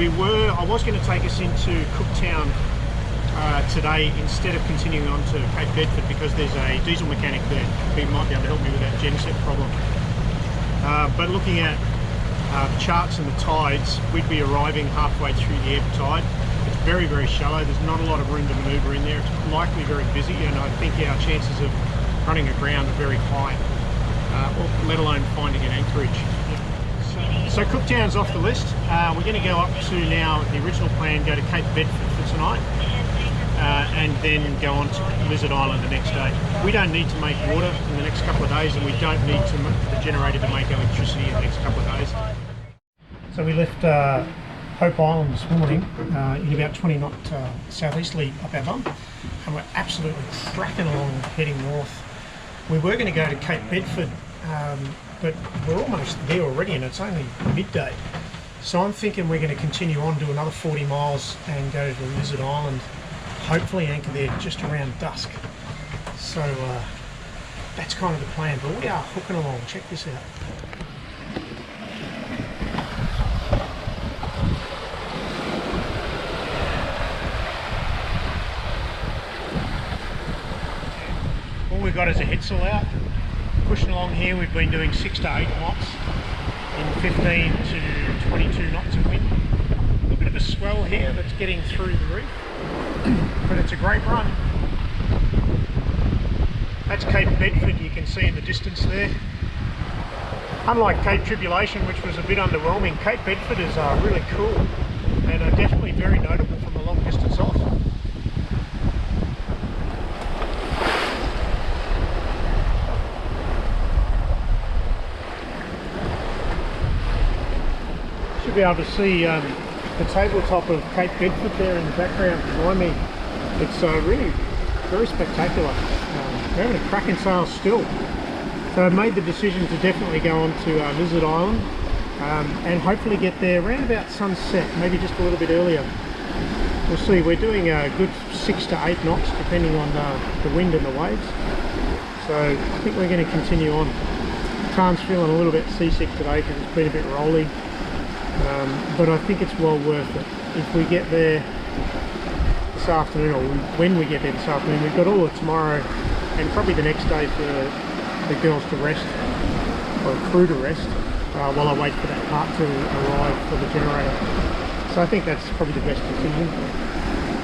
I was going to take us into Cooktown today instead of continuing on to Cape Bedford, because there's a diesel mechanic there who might be able to help me with that genset problem. But looking at the charts and the tides, we'd be arriving halfway through the ebb tide. It's very, very shallow. There's not a lot of room to manoeuvre in there. It's likely very busy, and I think our chances of running aground are very high, let alone finding an anchorage. So Cooktown's off the list. We're going to go up to now, the original plan, go to Cape Bedford for tonight, and then go on to Lizard Island the next day. We don't need to make water in the next couple of days, and we don't need the generator to make electricity in the next couple of days. So we left Hope Island this morning in about 20 knot southeasterly up our bum, and we're absolutely cracking along heading north. We were going to go to Cape Bedford, but we're almost there already and it's only midday. So I'm thinking we're going to continue on, do another 40 miles and go to Lizard Island, hopefully anchor there just around dusk. So that's kind of the plan, but we are hooking along. Check this out. All we've got is a headsail out. Pushing along here, we've been doing 6 to 8 knots in 15 to 22 knots of wind. A little bit of a swell here that's getting through the reef, but it's a great run. That's Cape Bedford, you can see in the distance there. Unlike Cape Tribulation, which was a bit underwhelming, Cape Bedford is really cool and definitely very notable from a long distance off. Should be able to see the tabletop of Cape Bedford there in the background behind me. It's really very spectacular. We're having a cracking sail still. So I've made the decision to definitely go on to Lizard Island and hopefully get there around about sunset, maybe just a little bit earlier. We'll see. We're doing a good 6 to 8 knots depending on the wind and the waves. So I think we're going to continue on. Tan's feeling a little bit seasick today because it's been a bit rolly. But I think it's well worth it. If we get there this afternoon, or when we get there this afternoon, we've got all of tomorrow and probably the next day for the girls to rest, or the crew to rest, while I wait for that part to arrive for the generator. So I think that's probably the best decision.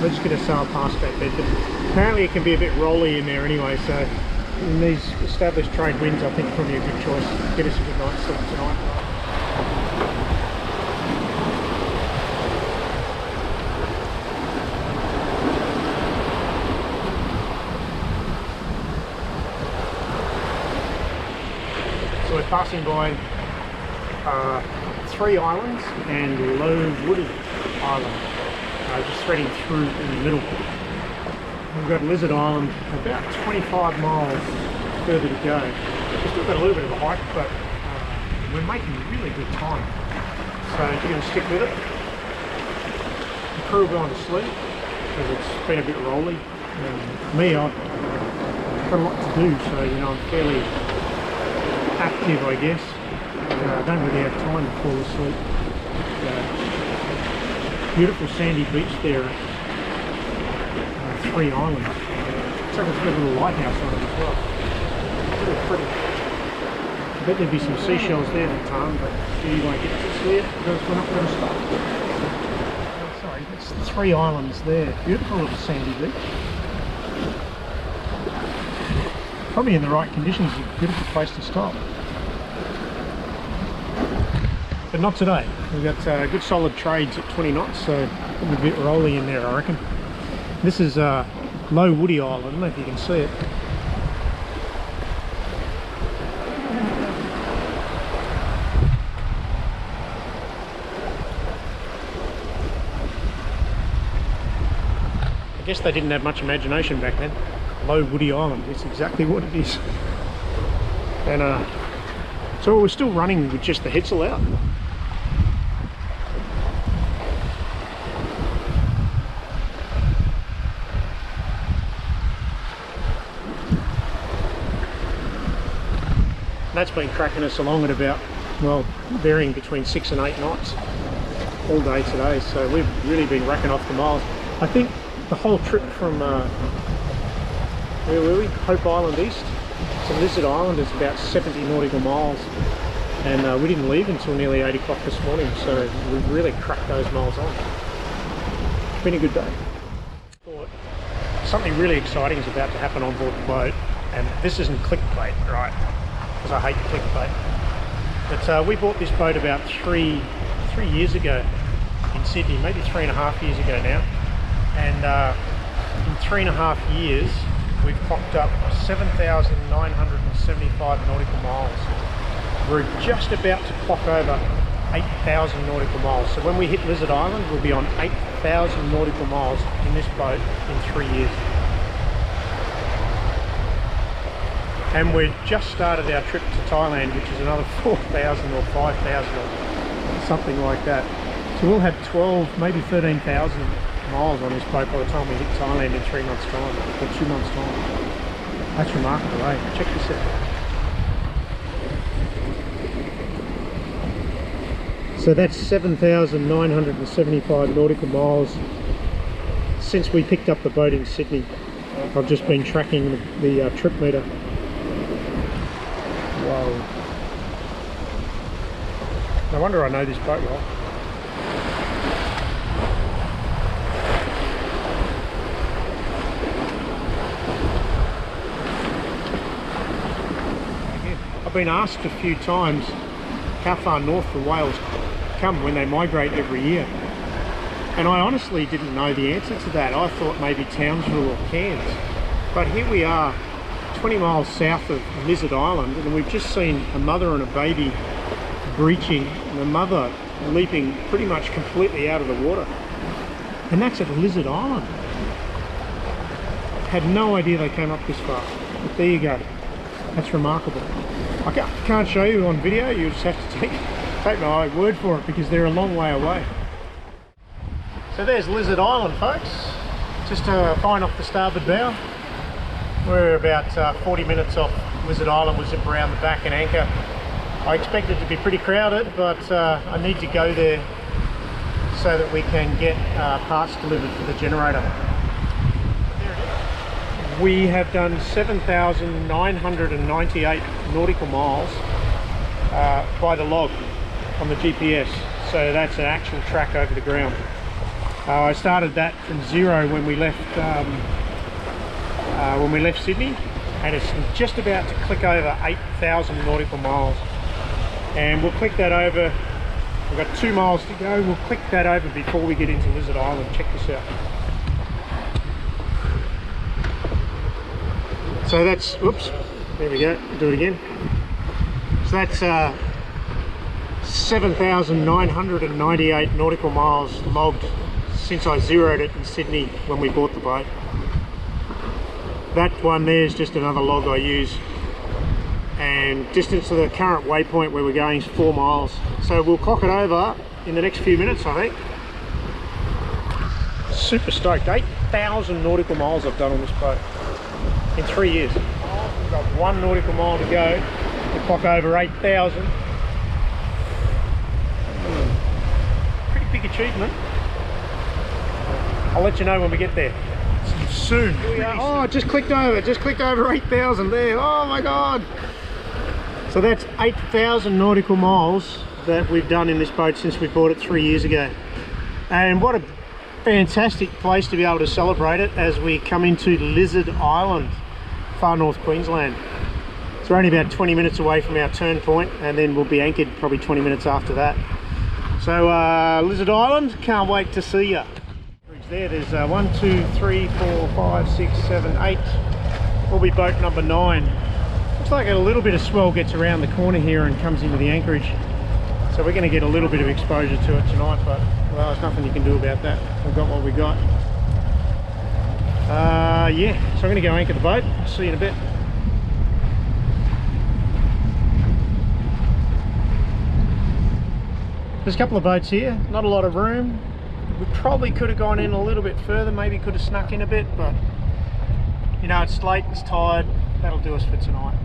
Let's get a sail past Cape Bedford. Apparently it can be a bit rolly in there anyway, so in these established trade winds I think it's probably a good choice. Get us a good night's sleep tonight. We're passing by 3 islands and Low Woody Island, just threading through in the middle. We've got Lizard Island about 25 miles further to go. We've still got a little bit of a hike, but we're making really good time. So if you're going to stick with it, the crew will go on to sleep because it's been a bit rolly. Me, I've got a lot to do, so you know I'm fairly active, I guess. I don't really have time to fall asleep. Beautiful sandy beach there at 3 islands. It's like it's got a little lighthouse on it as well. Really pretty. I bet there'd be some seashells there for Tom, but you won't get to see it because we're not going to stop. Oh, sorry, it's 3 islands there. Beautiful little sandy beach. Probably in the right conditions, a beautiful place to stop. But not today. We've got good solid trades at 20 knots, so probably a bit rolly in there, I reckon. This is Low Woody Island. I don't know if you can see it. I guess they didn't have much imagination back then. Low Woody Island, it's exactly what it is. And so we're still running with just the headsail out. That's been cracking us along at about, well, varying between 6 and 8 knots. all day today, so we've really been racking off the miles. I think the whole trip from where were we? Hope Island East to Lizard Island is about 70 nautical miles, and we didn't leave until nearly 8 o'clock this morning, so we've really cracked those miles on. It's been a good day. Something really exciting is about to happen on board the boat, and this isn't clickbait, right? Because I hate clickbait. But we bought this boat about three years ago in Sydney, maybe 3.5 years ago now, and in 3.5 years we've clocked up 7,975 nautical miles. We're just about to clock over 8,000 nautical miles. So when we hit Lizard Island, we'll be on 8,000 nautical miles in this boat in 3 years. And we've just started our trip to Thailand, which is another 4,000 or 5,000 or something like that. So we'll have 12, maybe 13,000 miles on this boat by the time we hit Thailand in 3 months' time, or 2 months' time. That's remarkable, eh? Check this out. So that's 7,975 nautical miles since we picked up the boat in Sydney. I've just been tracking the trip meter. Whoa. No wonder I know this boat well. I've been asked a few times how far north the whales come when they migrate every year, and I honestly didn't know the answer to that. I thought maybe Townsville or Cairns, but here we are 20 miles south of Lizard Island, and we've just seen a mother and a baby breaching, and the mother leaping pretty much completely out of the water, and that's at Lizard Island. Had no idea they came up this far, but there you go. That's remarkable. I can't show you on video, you just have to take my word for it, because they're a long way away. So there's Lizard Island, folks, just fine off the starboard bow. We're about 40 minutes off Lizard Island. We'll zip around the back and anchor. I expect it to be pretty crowded, but I need to go there so that we can get parts delivered for the generator. We have done 7,998 nautical miles by the log on the GPS, so that's an actual track over the ground. I started that from 0 when we left Sydney, and it's just about to click over 8,000 nautical miles, and we'll click that over. We've got 2 miles to go. We'll click that over before we get into Lizard Island. Check this out. So that's, oops, there we go, do it again. So that's 7,998 nautical miles logged since I zeroed it in Sydney when we bought the boat. That one there is just another log I use, and distance to the current waypoint where we're going is 4 miles. So we'll clock it over in the next few minutes, I think. Super stoked. 8,000 nautical miles I've done on this boat in 3 years. We've got 1 nautical mile to go to clock over 8,000. Pretty big achievement. I'll let you know when we get there. Soon. Here we are. Oh, just clicked over 8,000 there. Oh my god. So that's 8,000 nautical miles that we've done in this boat since we bought it 3 years ago. And what a fantastic place to be able to celebrate it as we come into Lizard Island, far north Queensland. So we're only about 20 minutes away from our turn point, and then we'll be anchored probably 20 minutes after that. So Lizard Island, can't wait to see ya. There's 1, 2, 3, 4, 5, 6, 7, 8. We'll be boat number 9. Looks like a little bit of swell gets around the corner here and comes into the anchorage. So we're going to get a little bit of exposure to it tonight, but well, there's nothing you can do about that. We've got what we got. Yeah, so I'm going to go anchor the boat. See you in a bit. There's a couple of boats here, not a lot of room. We probably could have gone in a little bit further, maybe could have snuck in a bit, but you know, it's late, it's tired, that'll do us for tonight.